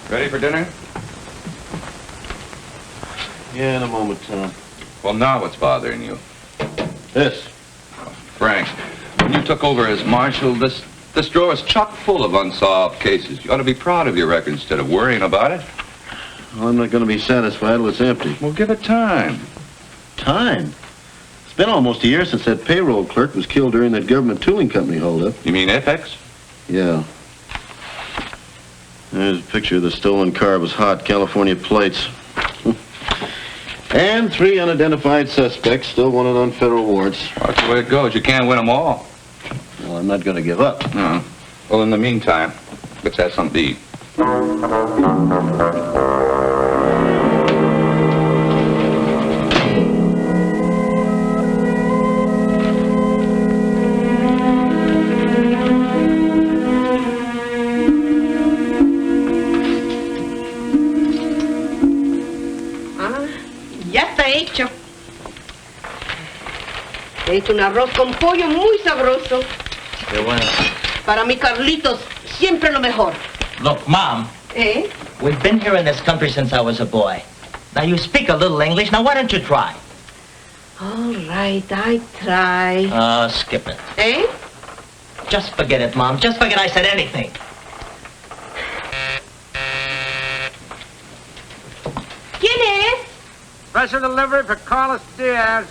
Ready for dinner? Yeah, in a moment, Tom. Well, now what's bothering you? This. Frank, when you took over as marshal, this drawer is chock full of unsolved cases. You ought to be proud of your record instead of worrying about it. Well, I'm not going to be satisfied till it's empty. Well, give it time. Time? It's been almost a year since that payroll clerk was killed during that government tooling company holdup. You mean Apex? Yeah. There's a picture of the stolen car with hot California plates. And 3 unidentified suspects still wanted on federal warrants. Well, that's the way it goes. You can't win them all. Well, I'm not going to give up. No. Well, in the meantime, let's have something to eat. Ya está hecho. He hecho un arroz con pollo muy sabroso. Qué bueno. Para mi Carlitos, siempre lo mejor. Look, Mom. Eh? We've been here in this country since I was a boy. Now, you speak a little English. Now, why don't you try? All right, I try. Skip it. Eh? Just forget it, Mom. Just forget I said anything. ¿Quién es? Special delivery for Carlos Diaz.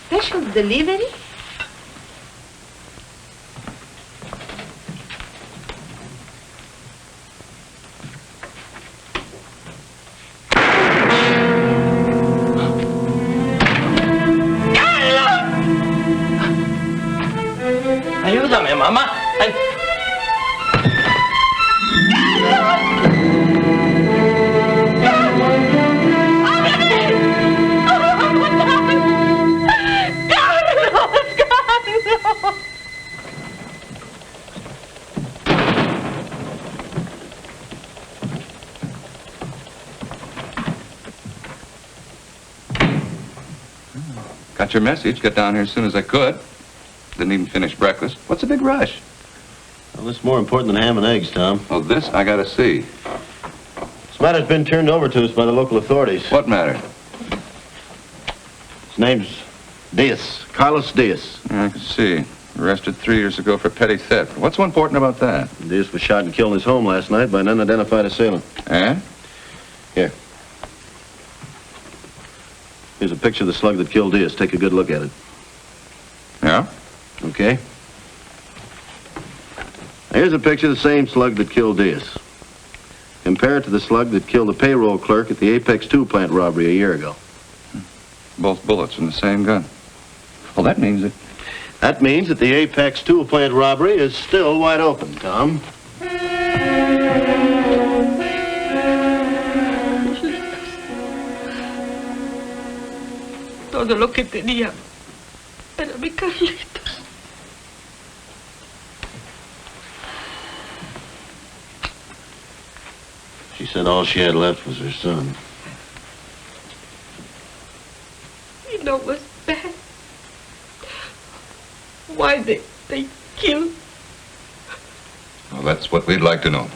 Special delivery? Ayúdame, mamá. Got your message. Got down here as soon as I could. Didn't even finish breakfast. What's the big rush? Well, this is more important than ham and eggs, Tom. Oh, this I gotta see. This matter's been turned over to us by the local authorities. What matter? His name's Diaz. Carlos Diaz. I can see. Arrested 3 years ago for petty theft. What's so important about that? Diaz was shot and killed in his home last night by an unidentified assailant. Eh? Here. Here's a picture of the slug that killed Diaz. Take a good look at it. Yeah? Okay. Here's a picture of the same slug that killed Diaz. Compare it to the slug that killed the payroll clerk at the Apex 2 plant robbery a year ago. Both bullets from the same gun. Well, that means it. That means that the Apex 2 plant robbery is still wide open, Tom. Todo lo que tenía era mi Carlitos. She said all she had left was her son. You know what's bad? Why they killed? Well, that's what we'd like to know.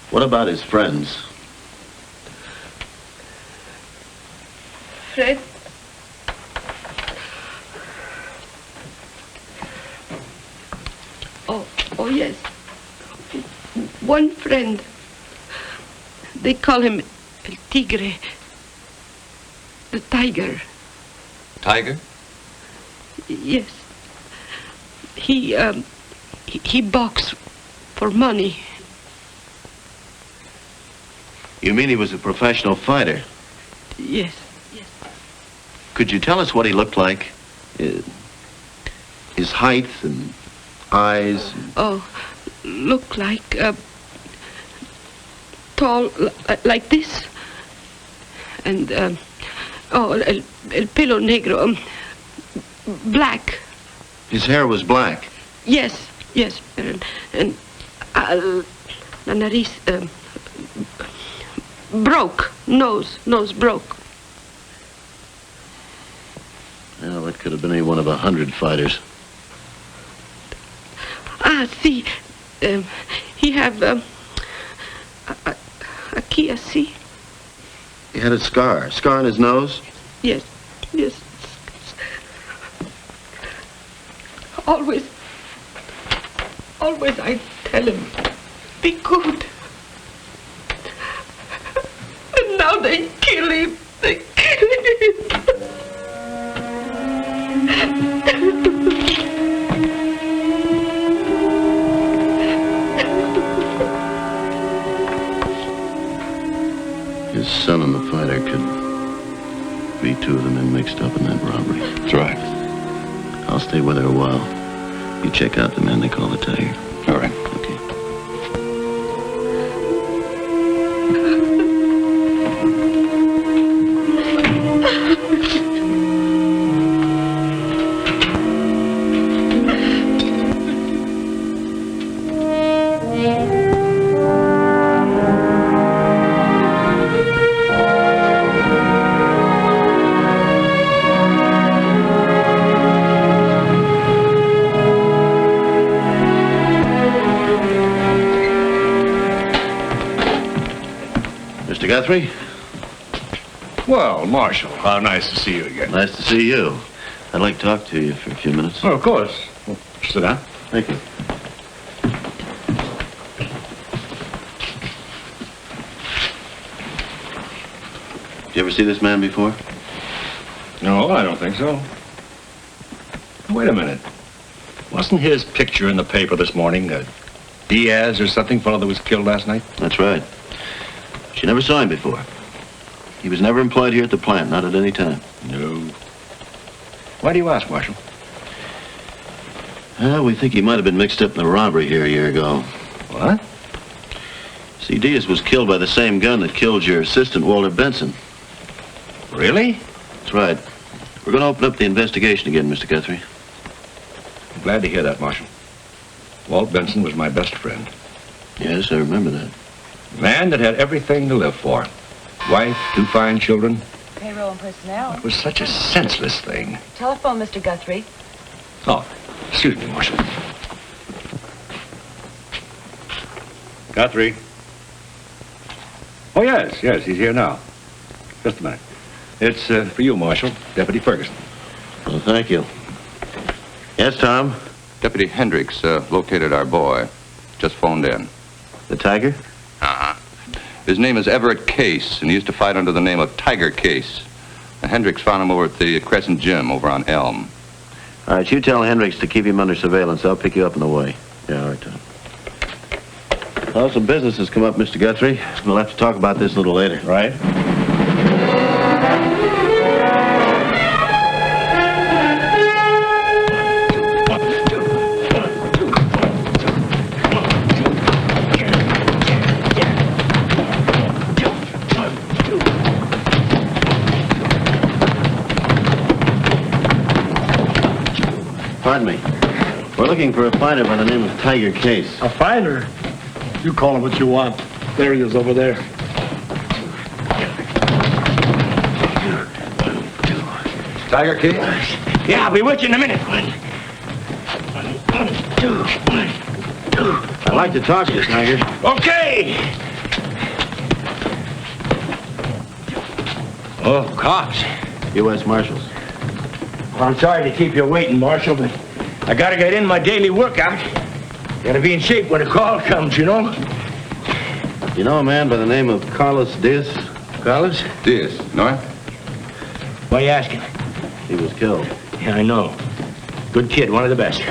What about his friends? Fred? Oh yes. One friend. They call him El Tigre. The tiger. Tiger? Yes. He boxed for money. You mean he was a professional fighter? Yes. Could you tell us what he looked like? His height and eyes? Oh, look like tall, like this. And el pelo negro, black. His hair was black. Yes. And la nariz broke. Nose broke. Well, that could have been any one of 100 fighters. see. He have a Kia, see? He had a scar. Scar on his nose? Yes. Always I tell him, be good. And now they kill him. They kill him. His son and the fighter could be two of the men mixed up in that robbery. That's right. I'll stay with her a while. You check out the man they call the Tiger. All right. Okay. Mr. Guthrie? Well, Marshal, how nice to see you again. Nice to see you. I'd like to talk to you for a few minutes. Oh, of course. Well, sit down. Thank you. Did you ever see this man before? No, I don't think so. Wait a minute. Wasn't his picture in the paper this morning? Diaz or something, fellow that was killed last night? That's right. She never saw him before. He was never employed here at the plant, not at any time. No. Why do you ask, Marshal? Well, we think he might have been mixed up in the robbery here a year ago. What? See, Diaz was killed by the same gun that killed your assistant, Walter Benson. Really? That's right. We're going to open up the investigation again, Mr. Guthrie. I'm glad to hear that, Marshal. Walt Benson was my best friend. Yes, I remember that. Man that had everything to live for. Wife, 2 fine children. Payroll and personnel. It was such a senseless thing. Telephone, Mr. Guthrie. Oh, excuse me, Marshal. Guthrie. Oh, yes, he's here now. Just a minute. It's for you, Marshal, Deputy Ferguson. Well, thank you. Yes, Tom? Deputy Hendricks located our boy. Just phoned in. The Tiger? Uh-huh. His name is Everett Case, and he used to fight under the name of Tiger Case. And Hendricks found him over at the Crescent Gym over on Elm. All right, you tell Hendricks to keep him under surveillance. I'll pick you up on the way. Yeah, all right, Tom. Well, some business has come up, Mr. Guthrie. We'll have to talk about this a little later. Right? Pardon me. We're looking for a fighter by the name of Tiger Case. A fighter? You call him what you want. There he is over there. Tiger Case? Yeah, I'll be with you in a minute. I'd like to talk to you, Tiger. Okay. Oh, cops. U.S. Marshals. Well, I'm sorry to keep you waiting, Marshal, but I gotta get in my daily workout. Gotta be in shape when the call comes, you know? You know a man by the name of Carlos Diaz? Carlos? Diaz, no? Why are you asking? He was killed. Yeah, I know. Good kid, one of the best.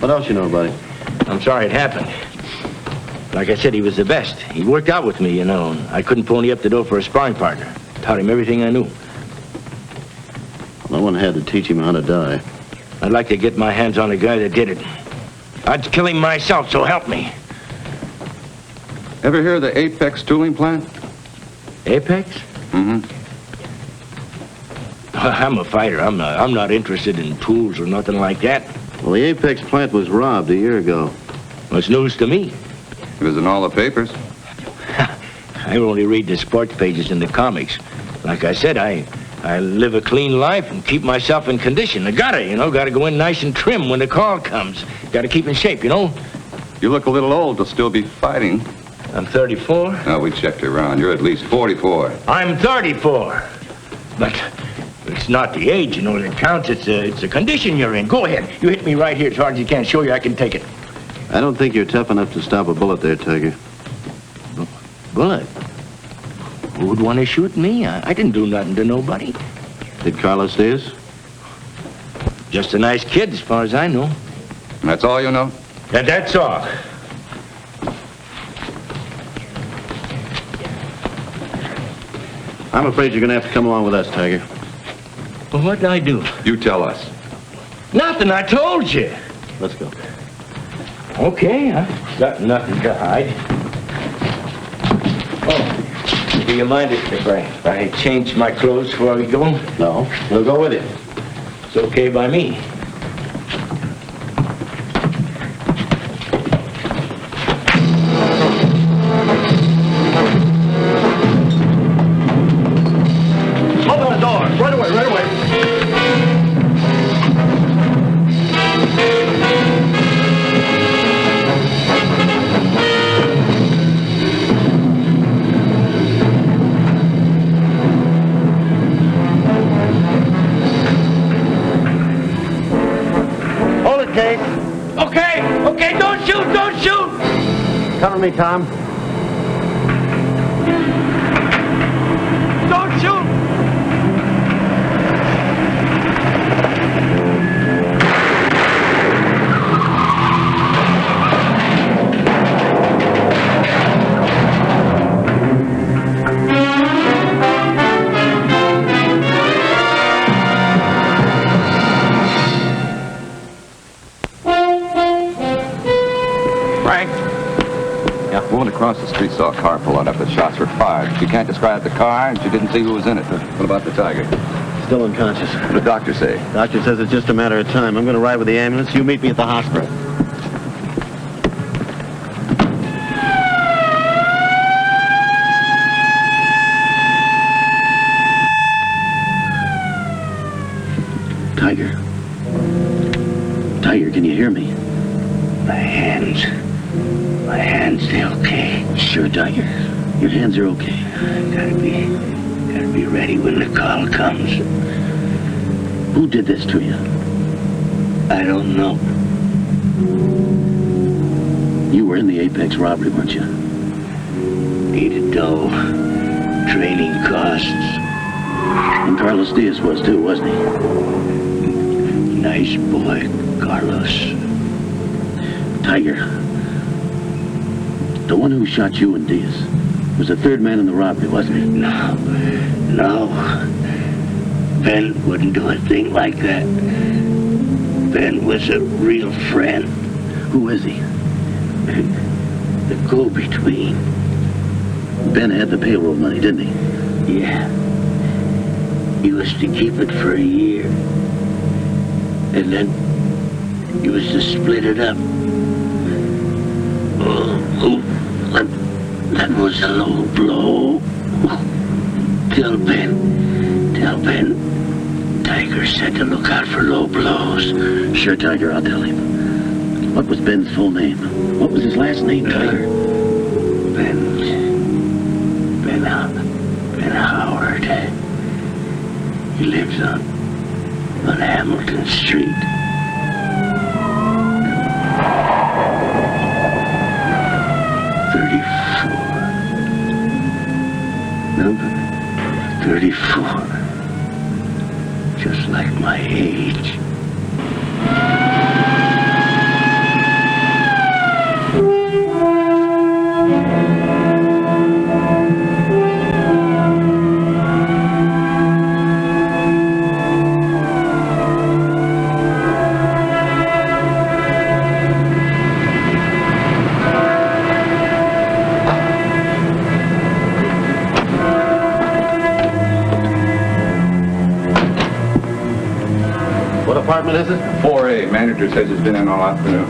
What else you know about him? I'm sorry it happened. Like I said, he was the best. He worked out with me, you know, and I couldn't pony up the dough for a sparring partner. Taught him everything I knew. No one had to teach him how to die. I'd like to get my hands on the guy that did it. I'd kill him myself, so help me. Ever hear of the Apex tooling plant? Apex? Mm-hmm. I'm a fighter. I'm not interested in tools or nothing like that. Well, the Apex plant was robbed a year ago. What's news to me? It was in all the papers. I only read the sports pages in the comics. Like I said, I I live a clean life and keep myself in condition. I gotta, gotta go in nice and trim when the call comes. Gotta keep in shape, You look a little old to still be fighting. I'm 34. No, we checked around. You're at least 44. I'm 34. But it's not the age, that counts. It's the condition you're in. Go ahead. You hit me right here as hard as you can. Show you I can take it. I don't think you're tough enough to stop a bullet there, Tiger. Bullet? Who would want to shoot me? I didn't do nothing to nobody. Did Carlos Diaz? Just a nice kid, as far as I know. And that's all you know? That's all. I'm afraid you're gonna have to come along with us, Tiger. Well, what'd I do? You tell us. Nothing, I told you. Let's go. Okay, I've got nothing to hide. Oh, do you mind if I change my clothes before we go? No, we'll go with you. It's okay by me. Open the door. Right away, right away. Hold it, Kate. Okay, don't shoot! Cover me, Tom. Don't shoot! Frank? Yeah, a woman across the street saw a car pull out after shots were fired. She can't describe the car, and she didn't see who was in it. What about the Tiger? Still unconscious. What did the doctor say? Doctor says it's just a matter of time. I'm gonna ride with the ambulance. You meet me at the hospital. Tiger. Tiger, can you hear me? My hands, they okay? Sure, Tiger. Your hands are okay. Gotta be ready when the call comes. Who did this to you? I don't know. You were in the Apex robbery, weren't you? Needed dough. Training costs. And Carlos Diaz was too, wasn't he? Nice boy, Carlos. Tiger. The one who shot you and Diaz was the third man in the robbery, wasn't he? No. Ben wouldn't do a thing like that. Ben was a real friend. Who is he? The go-between. Ben had the payroll money, didn't he? Yeah. He was to keep it for a year. And then he was to split it up. That was a low blow. Tell Ben. Tiger said to look out for low blows. Sure, Tiger, I'll tell him. What was Ben's full name? What was his last name, Tiger? Ben Howard. He lives on Hamilton Street. Number 34. Just like my age. What apartment is it? 4A. Manager says he's been in all afternoon.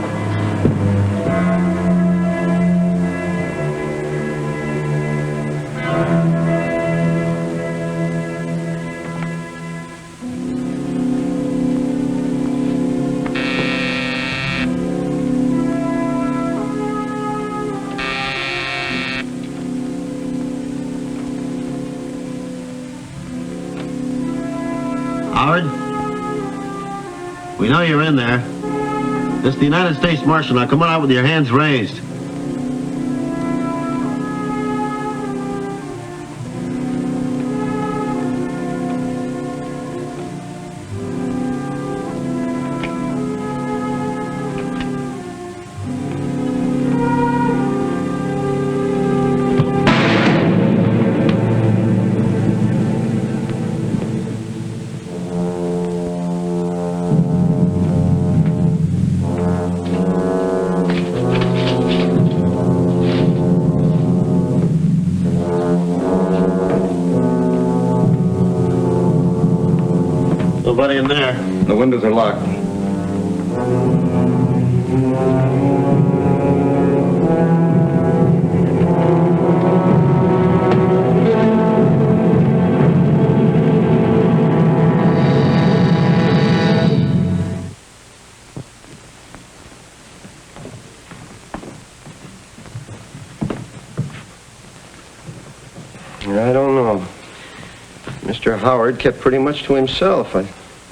Howard? We know you're in there. This is the United States Marshal. Now come on out with your hands raised. Nobody in there. The windows are locked. I don't know. Mr. Howard kept pretty much to himself.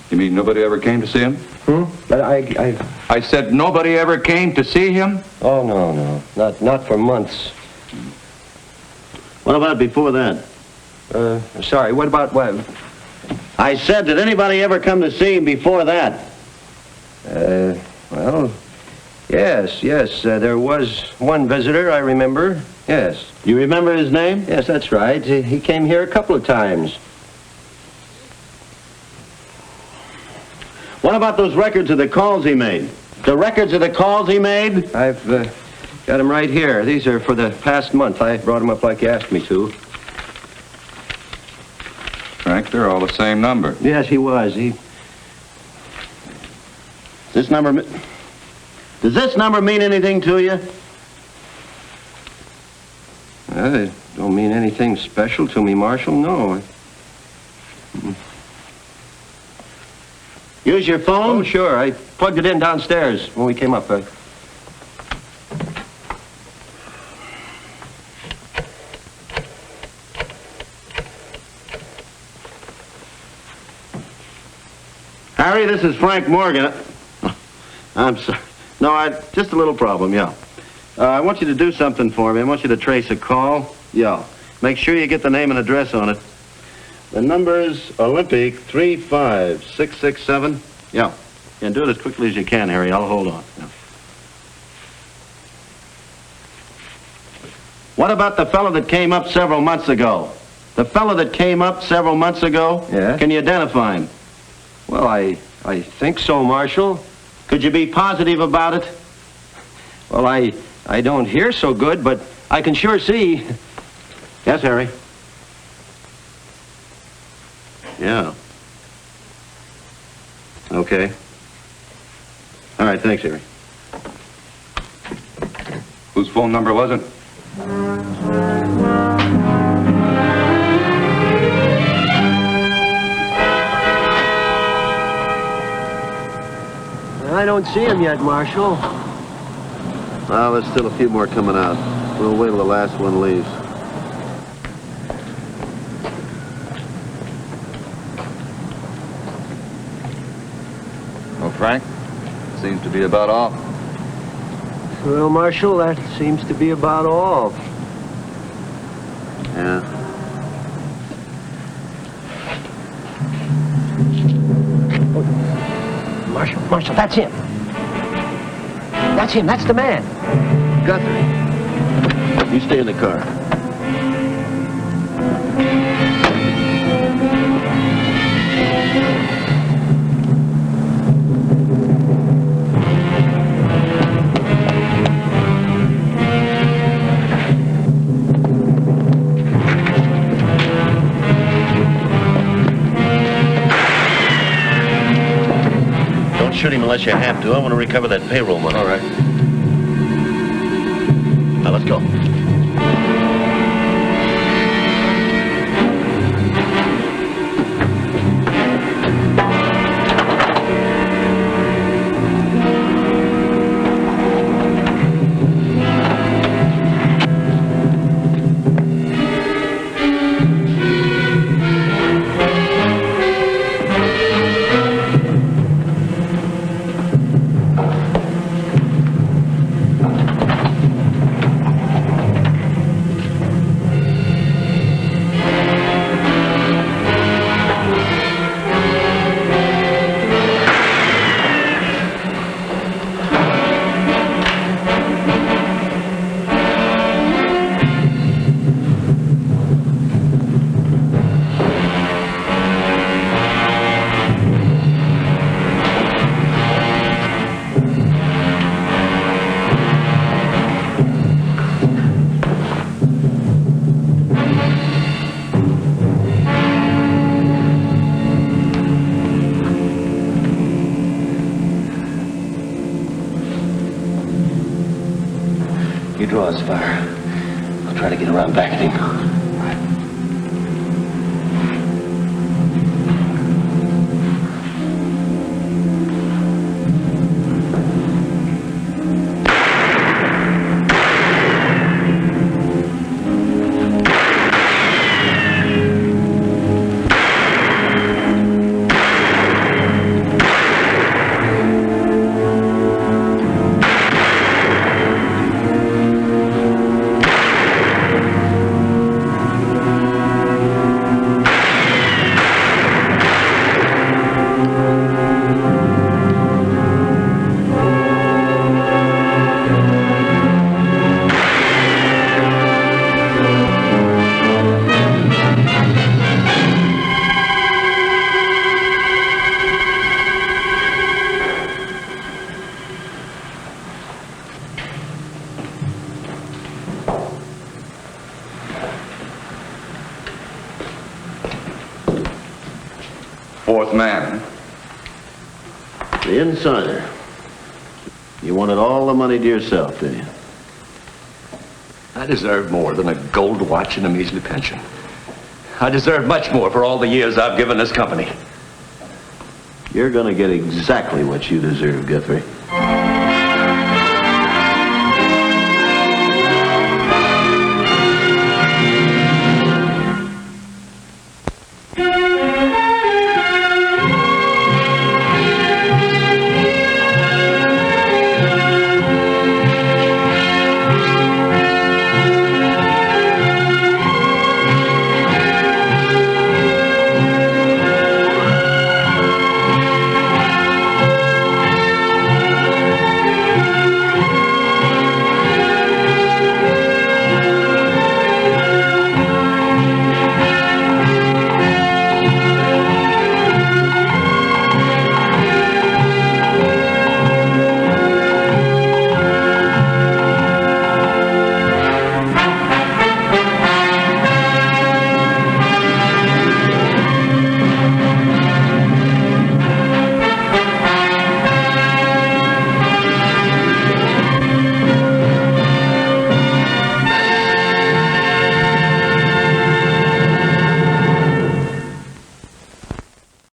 You mean nobody ever came to see him? But I said nobody ever came to see him? Oh, no. Not for months. What about before that? Sorry, what about what? I said, did anybody ever come to see him before that? Well, yes. There was one visitor, I remember. Yes. You remember his name? Yes, that's right. He came here a couple of times. What about those records of the calls he made? The records of the calls he made? I've got them right here. These are for the past month. I brought them up like you asked me to. Frank, they're all the same number. Yes, he was. Does this number mean anything to you? It don't mean anything special to me, Marshal. No. Use your phone? Oh, sure. I plugged it in downstairs when we came up. Harry, this is Frank Morgan. I'm sorry. No, just a little problem, yeah. I want you to do something for me. I want you to trace a call. Yeah. Make sure you get the name and address on it. The number's Olympic 35667. Yeah. And do it as quickly as you can, Harry. I'll hold on. Yeah. What about the fellow that came up several months ago? The fellow that came up several months ago? Yeah? Can you identify him? Well, I think so, Marshal. Could you be positive about it? Well, I don't hear so good, but I can sure see. Yes, Harry. Yeah. Okay. All right, thanks, Harry. Whose phone number was it? I don't see him yet, Marshal. Well, there's still a few more coming out. We'll wait till the last one leaves. Well, Frank, seems to be about all. Well, Marshal, that seems to be about all. Yeah. Marshal, that's him. That's him. That's the man. Guthrie. You stay in the car. Don't shoot him unless you have to. I want to recover that payroll money. All right. Now, let's go. You draw his fire. I'll try to get around back at him. Fourth man. The insider. You wanted all the money to yourself, didn't you? I deserve more than a gold watch and a measly pension. I deserve much more for all the years I've given this company. You're gonna get exactly what you deserve, Guthrie.